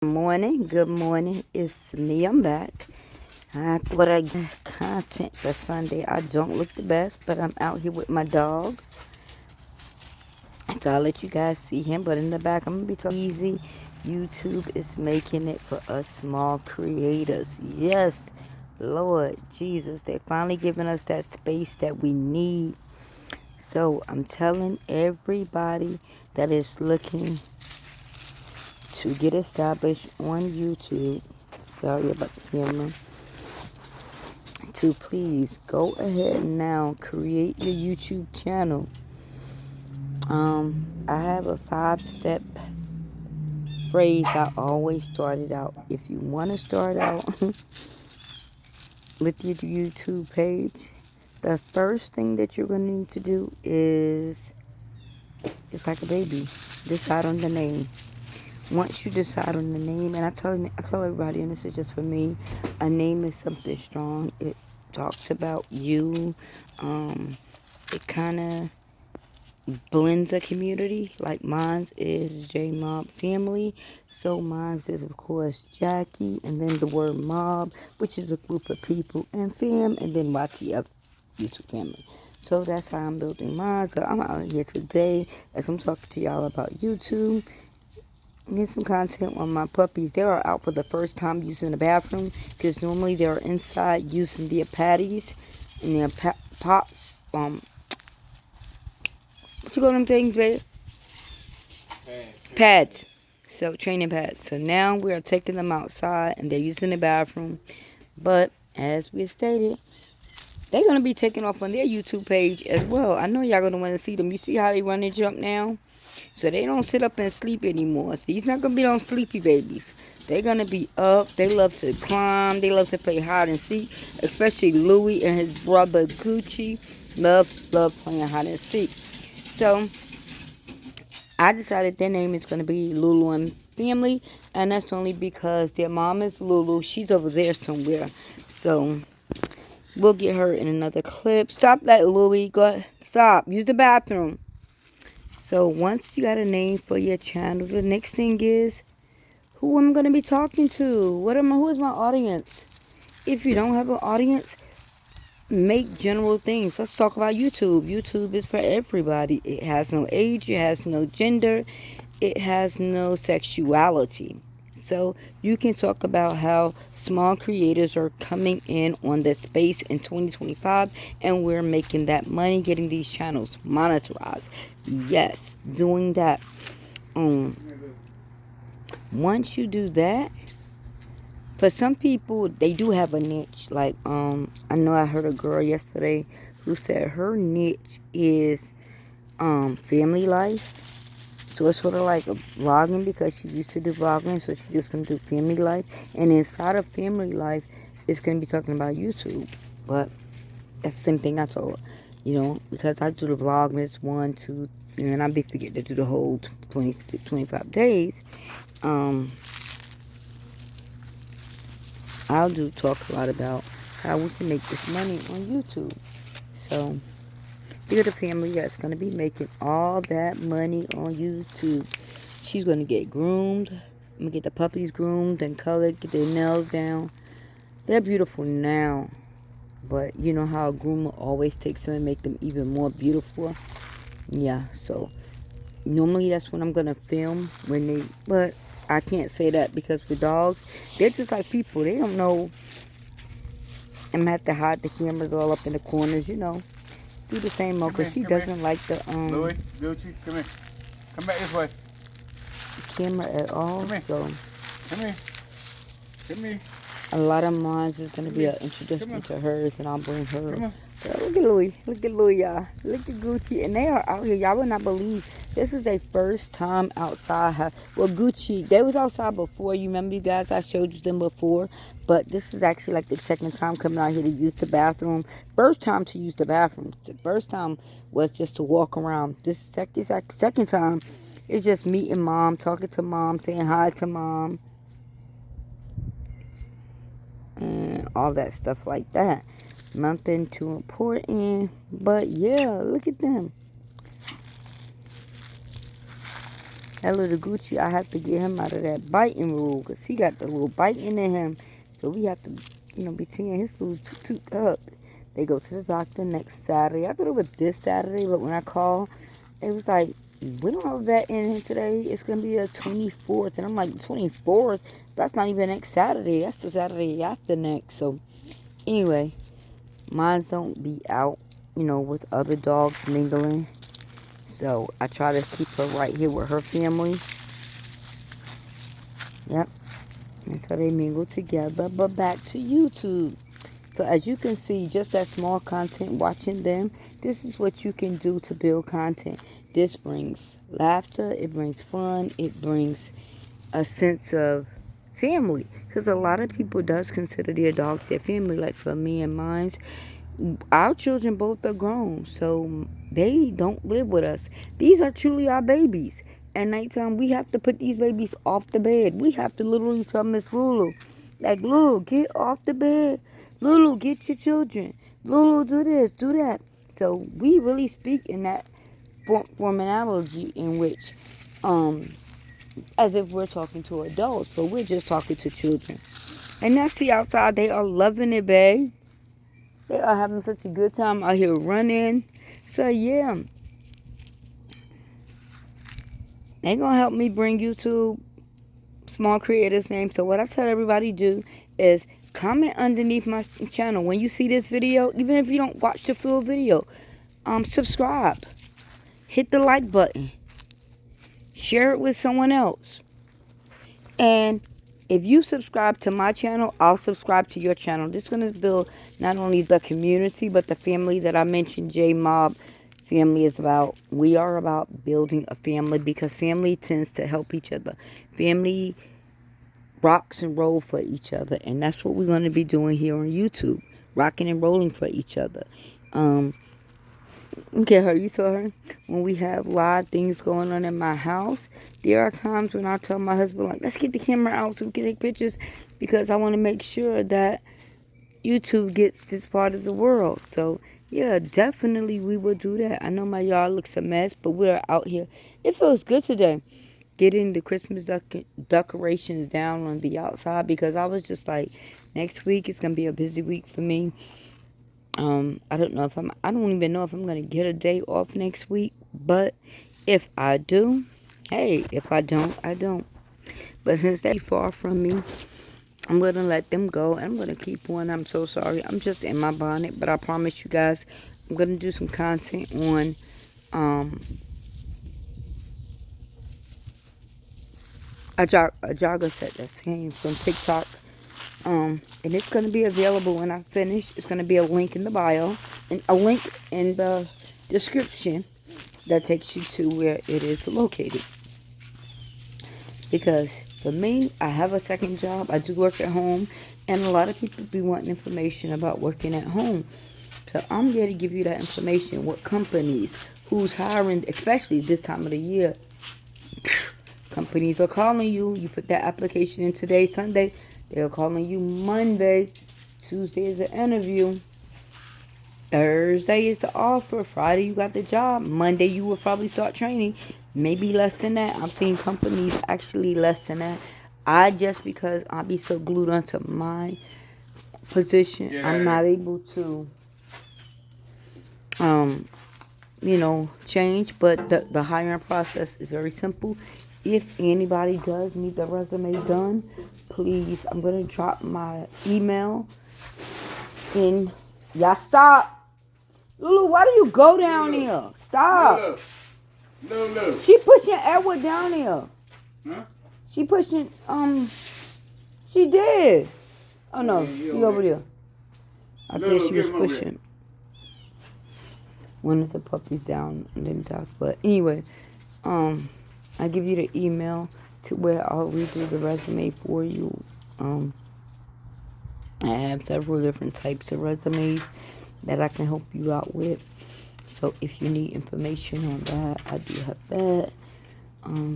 Good morning. It's me. I'm back. I thought I get content for Sunday. I don't look the best, but I'm out here with my dog. So I'll let you guys see him. But in the back, I'm gonna be talking easy. YouTube is making it for us small creators. Yes, Lord Jesus, they're finally giving us that space that we need. So I'm telling everybody that is looking to get established on YouTube. Sorry about the camera. To please go ahead now, create your YouTube channel. I have a 5-step phrase I always started out. If you want to start out with your YouTube page, the first thing that you're going to need to do is, it's like a baby, decide on the name. Once you decide on the name, and I tell everybody, and this is just for me, a name is something strong. It talks about you. It kind of blends a community. Like mine's is J Mob Family. So mine's is of course Jackie, and then the word mob, which is a group of people, and fam, and then YTF YouTube family. So that's how I'm building mine. So I'm out here today as I'm talking to y'all about YouTube. Get some content on my puppies. They are out for the first time using the bathroom because normally they're inside using their patties and their pops. What you call them things, babe? Pads. So training pads. So now we are taking them outside and they're using the bathroom. But as we stated, they're gonna be taking off on their YouTube page as well. I know y'all gonna want to see them. You see how they run and jump now? So they don't sit up and sleep anymore. So he's not gonna be on sleepy babies. They're gonna be up. They love to climb. They love to play hide and seek. Especially Louie and his brother Gucci love playing hide and seek. So I decided their name is gonna be Lulu and Family, and that's only because their mom is Lulu. She's over there somewhere. So we'll get her in another clip. Stop that, Louie. Go ahead. Stop. Use the bathroom. So once you got a name for your channel, the next thing is who I'm gonna be talking to. Who is my audience? If you don't have an audience, make general things. Let's talk about YouTube. YouTube is for everybody. It has no age, it has no gender, it has no sexuality. So you can talk about how small creators are coming in on the space in 2025 and we're making that money getting these channels monetized. Yes, doing that. Once you do that, for some people they do have a niche. Like I know I heard a girl yesterday who said her niche is family life. So it's sort of like a vlogging because she used to do vlogging, so she's just gonna do family life. And inside of family life, it's gonna be talking about YouTube. But that's the same thing I told her, because I do the vlogmas 1, 2, and I be forget to do the whole 20, 25 days. I'll talk a lot about how we can make this money on YouTube. So you're the family that's going to be making all that money on YouTube. She's going to get groomed. I'm going to get the puppies groomed and colored, get their nails down. They're beautiful now. But you know how a groomer always takes them and make them even more beautiful? Yeah, so normally that's when I'm going to film but I can't say that because with dogs, they're just like people. They don't know. I'm going to have to hide the cameras all up in the corners. Do the same mode because she doesn't like the Louie, Gucci, come here. Come back this way. camera at all. Come here. So Come here. Come here. a lot of mine is going to be an introduction to hers, and I'll bring her. Come on. Look at Louie. Look at Louie, y'all. Look at Gucci. And they are out here. Y'all would not believe this is their first time outside. Well, Gucci, they was outside before. You remember, you guys? I showed you them before. But this is actually like the second time coming out here to use the bathroom. First time to use the bathroom. The first time was just to walk around. This second time is just meeting mom, talking to mom, saying hi to mom. And all that stuff like that. Nothing too important. But yeah, look at them. That little Gucci, I have to get him out of that biting rule because he got the little biting in him. So we have to, be teeing his little toot up. They go to the doctor next Saturday. I thought it was this Saturday, but when I called, it was like, we don't have a vet in here today. It's going to be the 24th. And I'm like, 24th? That's not even next Saturday. That's the Saturday after next. So anyway, mine don't be out, with other dogs mingling. So I try to keep her right here with her family. Yep. And so they mingle together. But back to YouTube. So as you can see, just that small content, watching them, this is what you can do to build content. This brings laughter. It brings fun. It brings a sense of family. Because a lot of people does consider their dogs their family. Like for me and mine, our children both are grown, so they don't live with us. These are truly our babies. At nighttime, we have to put these babies off the bed. We have to literally tell Miss Lulu, like, Lulu, get off the bed. Lulu, get your children. Lulu, do this, do that. So we really speak in that form analogy in which, as if we're talking to adults, but we're just talking to children. And that's the outside. They are loving it, babe. They are having such a good time out here running. So, yeah. They going to help me bring YouTube small creators name. So, what I tell everybody do is comment underneath my channel. When you see this video, even if you don't watch the full video, subscribe. Hit the like button. Share it with someone else. And if you subscribe to my channel, I'll subscribe to your channel. This is going to build not only the community, but the family that I mentioned, J-Mob family is about. We are about building a family because family tends to help each other. Family rocks and roll for each other. And that's what we're going to be doing here on YouTube. Rocking and rolling for each other. Look at her. You saw her? When we have live things going on in my house, there are times when I tell my husband, like, let's get the camera out so we can take pictures because I want to make sure that YouTube gets this part of the world. So, yeah, definitely we will do that. I know my yard looks a mess, but we're out here. It feels good today getting the Christmas decorations down on the outside because I was just like, next week is going to be a busy week for me. I don't even know if I'm going to get a day off next week, but if I do, hey, if I don't, I don't. But since they're far from me, I'm going to let them go, and I'm going to keep one. I'm so sorry. I'm just in my bonnet, but I promise you guys, I'm going to do some content on, a jogger set that came from TikTok. And it's going to be available when I finish. It's going to be a link in the bio and a link in the description that takes you to where it is located. Because for me, I have a second job. I do work at home. And a lot of people be wanting information about working at home. So I'm here to give you that information. What companies, who's hiring, especially this time of the year. Companies are calling you. You put that application in today, Sunday. They're calling you Monday. Tuesday is the interview. Thursday is the offer. Friday you got the job. Monday you will probably start training. Maybe less than that. I've seen companies actually less than that. Because I be so glued onto my position, I'm not able to change. But the hiring process is very simple. If anybody does need the resume done, please, I'm going to drop my email in. Y'all stop. Lulu, why do you go down here? Stop. Lulu. She pushing Edward down here. Huh? She pushing, she did. Oh, no, she over there. I think she was pushing one of the puppies down and then down. But anyway, I give you the email to where I'll redo the resume for you. I have several different types of resumes that I can help you out with. So if you need information on that, I do have that.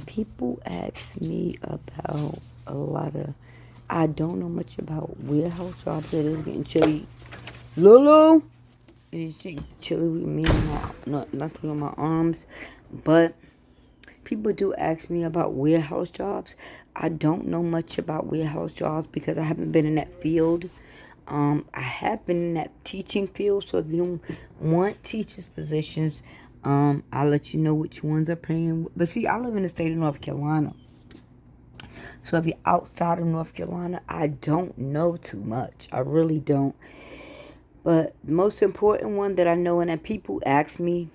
People ask me about a lot of, I don't know much about warehouse jobs. It is getting chilly. Lulu! It is getting chilly with me and nothing on my arms. But people do ask me about warehouse jobs. I don't know much about warehouse jobs because I haven't been in that field. I have been in that teaching field, so if you don't want teachers positions, I'll let you know which ones are paying. But see, I live in the state of North Carolina. So if you're outside of North Carolina, I don't know too much. I really don't. But the most important one that I know and that people ask me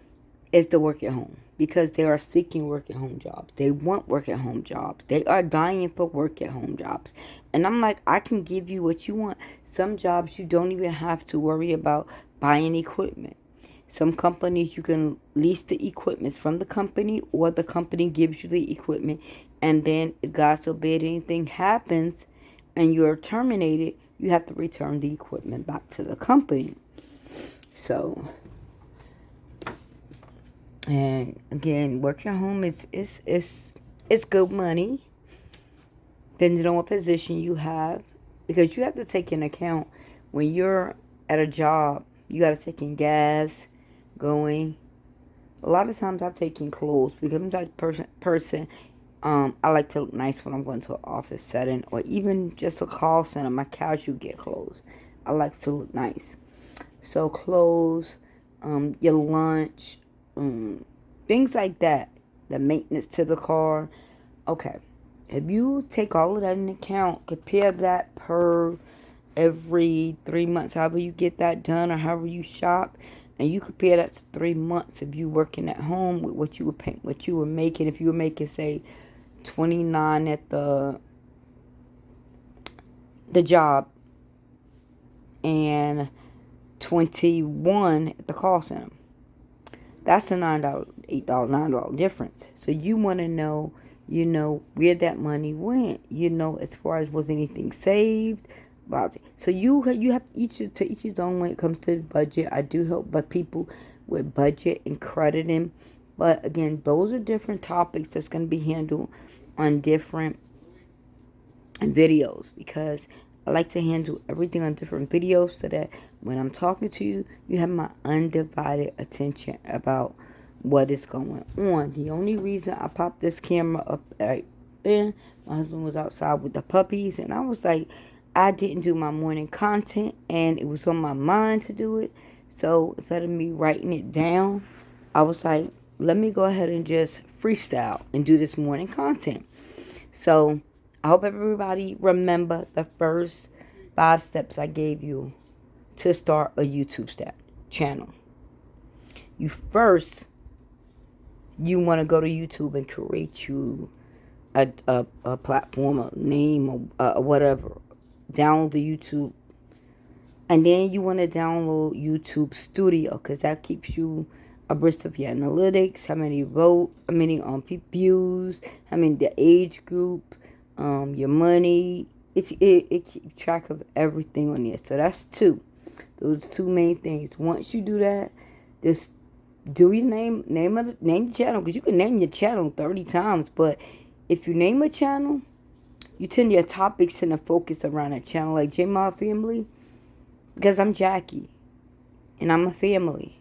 is the work at home. Because they are seeking work at home jobs. They want work at home jobs. They are dying for work at home jobs. And I'm like, I can give you what you want. Some jobs you don't even have to worry about buying equipment. Some companies you can lease the equipment from the company, or the company gives you the equipment. And then, God forbid, anything happens and you're terminated, you have to return the equipment back to the company. So, and again, working at home is good money, depending on what position you have, because you have to take into account when you're at a job, you got to take in gas, going. A lot of times I take in clothes because I'm the type of person. I like to look nice when I'm going to an office setting or even just a call center. My casual get clothes. I like to look nice. So clothes, your lunch, things like that. The maintenance to the car. Okay. If you take all of that into account, compare that per every 3 months, however you get that done or however you shop, and you compare that to 3 months if you working at home with what you were paying, what you were making. If you were making, say, 29 at the job and 21 at the call center, that's a $9, $8, $9 difference. So you want to know, where that money went. As far as was anything saved. So you have each his own when it comes to the budget. I do help but people with budget and crediting. But again, those are different topics that's going to be handled on different videos, because I like to handle everything on different videos so that when I'm talking to you, you have my undivided attention about what is going on. The only reason I popped this camera up right there, my husband was outside with the puppies, and I was like, I didn't do my morning content, and it was on my mind to do it. So instead of me writing it down, I was like, let me go ahead and just freestyle and do this morning content. So I hope everybody remember the first 5 steps I gave you to start a YouTube channel. You want to go to YouTube and create you a platform, a name, or whatever. Download the YouTube. And then you want to download YouTube Studio, because that keeps you abreast of your analytics, how many views, how many the age group, your money. It keeps track of everything on there. So that's 2. Those 2 main things. Once you do that, just do your name the channel, because you can name your channel 30 times, but if you name a channel, you tend your topics to focus around that channel, like J Mob Family, because I'm Jackie and I'm a family.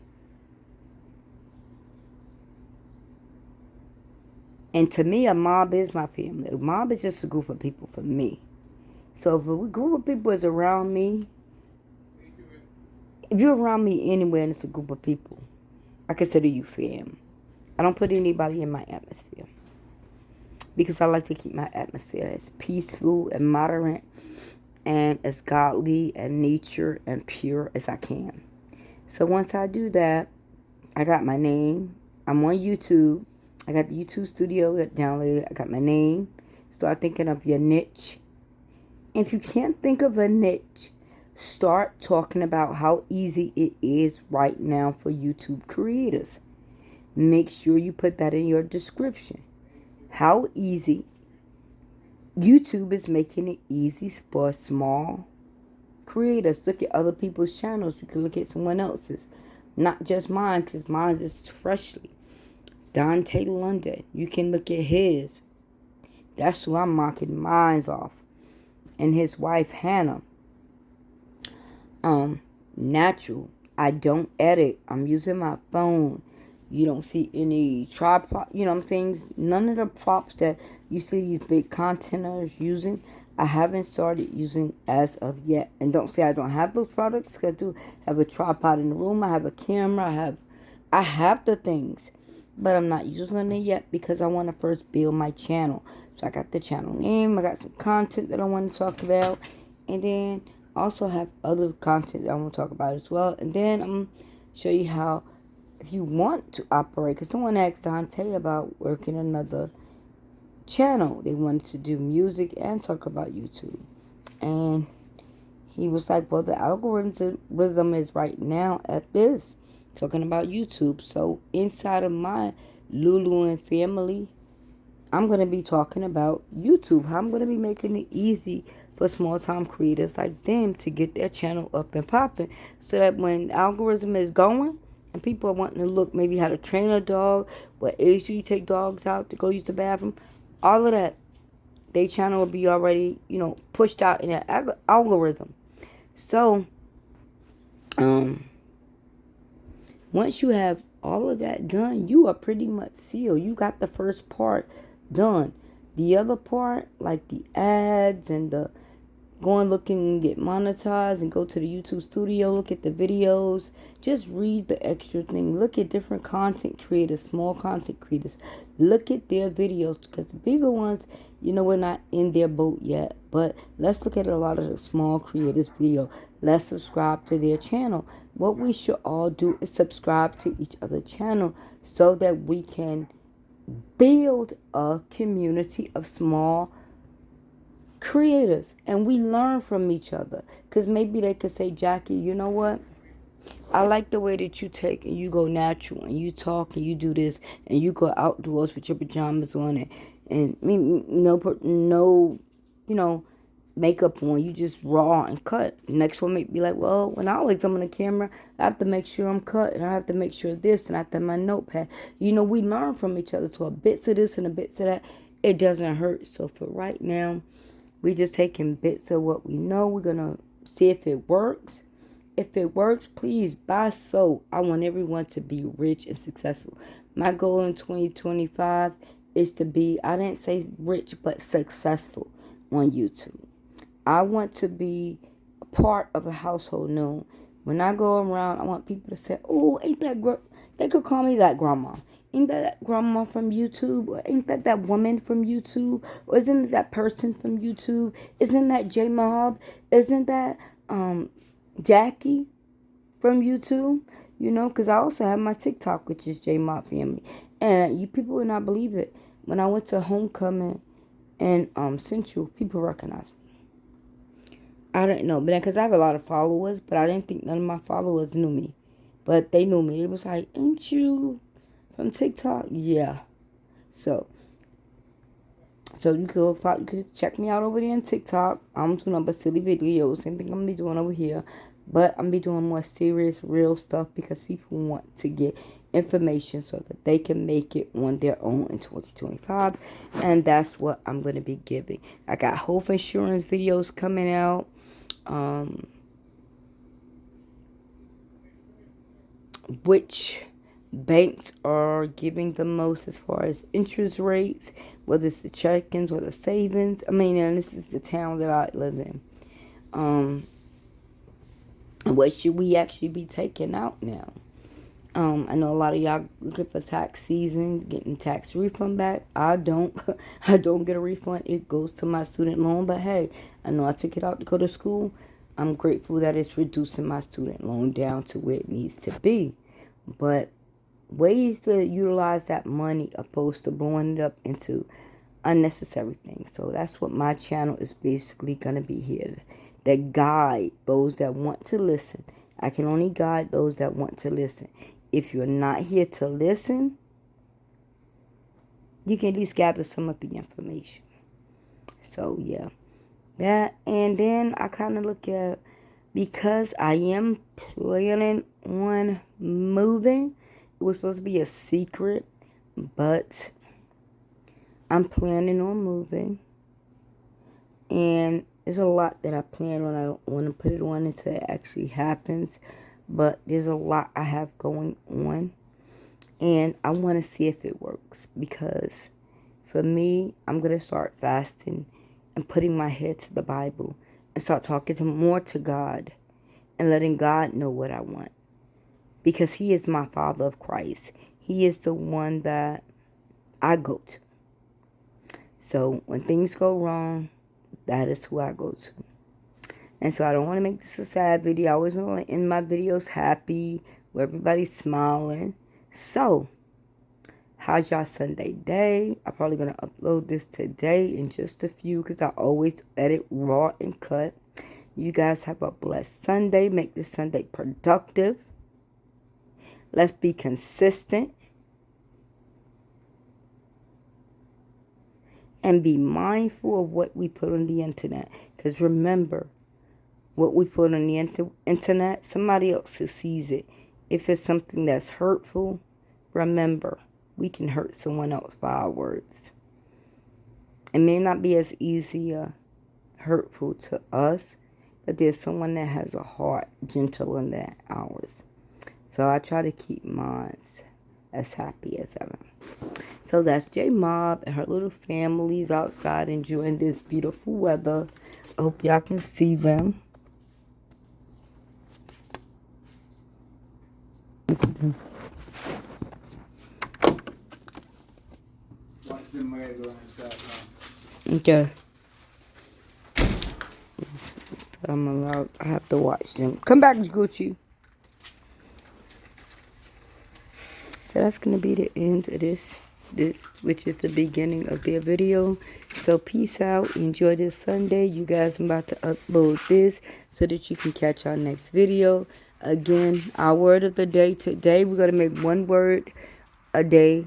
And to me, a mob is my family. A mob is just a group of people for me. So if a group of people is around me, if you're around me anywhere and it's a group of people, I consider you fam. I don't put anybody in my atmosphere, because I like to keep my atmosphere as peaceful and moderate and as godly and nature and pure as I can. So once I do that, I got my name. I'm on YouTube. I got the YouTube Studio that downloaded. I got my name. Start thinking of your niche. And if you can't think of a niche, start talking about how easy it is right now for YouTube creators. Make sure you put that in your description. How easy YouTube is making it easy for small creators. Look at other people's channels. You can look at someone else's. Not just mine, because mine is freshly. Dante London. You can look at his. That's who I'm marking mine off. And his wife, Hannah. Natural. I don't edit. I'm using my phone. You don't see any tripod, you know what I'm saying? None of the props that you see these big contenters using, I haven't started using as of yet. And don't say I don't have those products, because I do have a tripod in the room. I have a camera. I have the things, but I'm not using it yet because I want to first build my channel. So I got the channel name. I got some content that I want to talk about, and then also have other content that I want to talk about as well. And then I'm gonna show you how, if you want to operate, because someone asked Dante about working another channel. They wanted to do music and talk about YouTube. And he was like, well, the algorithm is right now at this, talking about YouTube. So inside of my Lulu and family, I'm going to be talking about YouTube. How I'm going to be making it easy for small time creators like them to get their channel up and popping, so that when algorithm is going and people are wanting to look maybe how to train a dog, what age do you take dogs out to go use the bathroom, all of that, their channel will be already, pushed out in that algorithm. So, once you have all of that done, you are pretty much sealed. You got the first part done. The other part, like the ads and the going looking and get monetized and go to the YouTube studio, look at the videos, just read the extra thing. Look at different content creators, small content creators. Look at their videos, because the bigger ones, we're not in their boat yet. But let's look at a lot of the small creators' video. Let's subscribe to their channel. What we should all do is subscribe to each other's channel so that we can build a community of small creators, and we learn from each other. Because maybe they could say, Jackie, you know what, I like the way that you take and you go natural and you talk and you do this and you go outdoors with your pajamas on and no makeup on, you just raw and cut. Next one may be like, well, when I always come on the camera, I have to make sure I'm cut, and I have to make sure this, and I have to have my notepad. We learn from each other. So a bits of this and a bits of that, it doesn't hurt. So for right now, we just taking bits of what we know. We're going to see if it works. If it works, please buy soap. I want everyone to be rich and successful. My goal in 2025 is to be, I didn't say rich, but successful on YouTube. I want to be a part of a household known. When I go around, I want people to say, oh, ain't that they could call me that grandma. Ain't that grandma from YouTube? Or ain't that woman from YouTube? Or isn't that person from YouTube? Isn't that J Mob? Isn't that Jackie from YouTube? Because I also have my TikTok, which is J Mob Family. And you people would not believe it. When I went to homecoming in Central, people recognized me. I don't know, but because I have a lot of followers, but I didn't think none of my followers knew me. But they knew me. It was like, ain't you from TikTok? Yeah. So you could check me out over there on TikTok. I'm doing number silly videos. Same thing I'm gonna be doing over here. But I'm gonna be doing more serious, real stuff, because people want to get information so that they can make it on their own in 2025. And that's what I'm gonna be giving. I got health insurance videos coming out. Which banks are giving the most as far as interest rates, whether it's the check-ins or the savings. I mean, and this is the town that I live in. What should we actually be taking out now? I know a lot of y'all looking for tax season, getting tax refund back. I don't. I don't get a refund. It goes to my student loan. But hey, I know I took it out to go to school. I'm grateful that it's reducing my student loan down to where it needs to be. But ways to utilize that money opposed to blowing it up into unnecessary things. So that's what my channel is basically going to be here. To guide those that want to listen. I can only guide those that want to listen. If you're not here to listen, you can at least gather some of the information. So, yeah. That, and then I kind of look at, because I am planning on moving. It was supposed to be a secret, but I'm planning on moving. And there's a lot that I plan on. I don't want to put it on until it actually happens. But there's a lot I have going on. And I want to see if it works, because for me, I'm going to start fasting and putting my head to the Bible and start talking more to God and letting God know what I want. Because He is my Father of Christ. He is the one that I go to. So when things go wrong, that is who I go to. And so I don't want to make this a sad video. I always want to end my videos happy, where everybody's smiling. So, how's y'all Sunday day? I'm probably going to upload this today in just a few, because I always edit raw and cut. You guys have a blessed Sunday. Make this Sunday productive. Let's be consistent. And be mindful of what we put on the internet. Because remember, what we put on the internet, somebody else sees it. If it's something that's hurtful, remember, we can hurt someone else by our words. It may not be as easy or hurtful to us, but there's someone that has a heart gentler than ours. So I try to keep mine as happy as ever. So that's J Mob and her little families outside enjoying this beautiful weather. I hope y'all can see them. Watch them legs on inside now. Okay. I'm allowed. I have to watch them. Come back, Gucci. So that's gonna be the end of this, which is the beginning of their video. So peace out. Enjoy this Sunday. You guys, I'm about to upload this so that you can catch our next video. Again, our word of the day today, we're gonna make one word a day,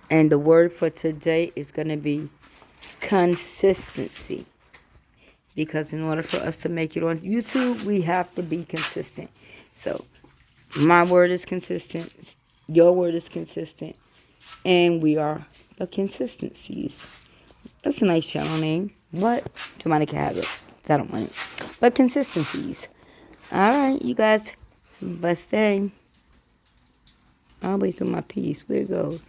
and the word for today is gonna be consistency. Because in order for us to make it on YouTube, we have to be consistent. So my word is consistent. Your word is consistent. And we are the consistencies. That's a nice channel name. But somebody can have it. I don't want it. But consistencies. Alright, you guys. Blessed day. I always do my piece. Where it goes.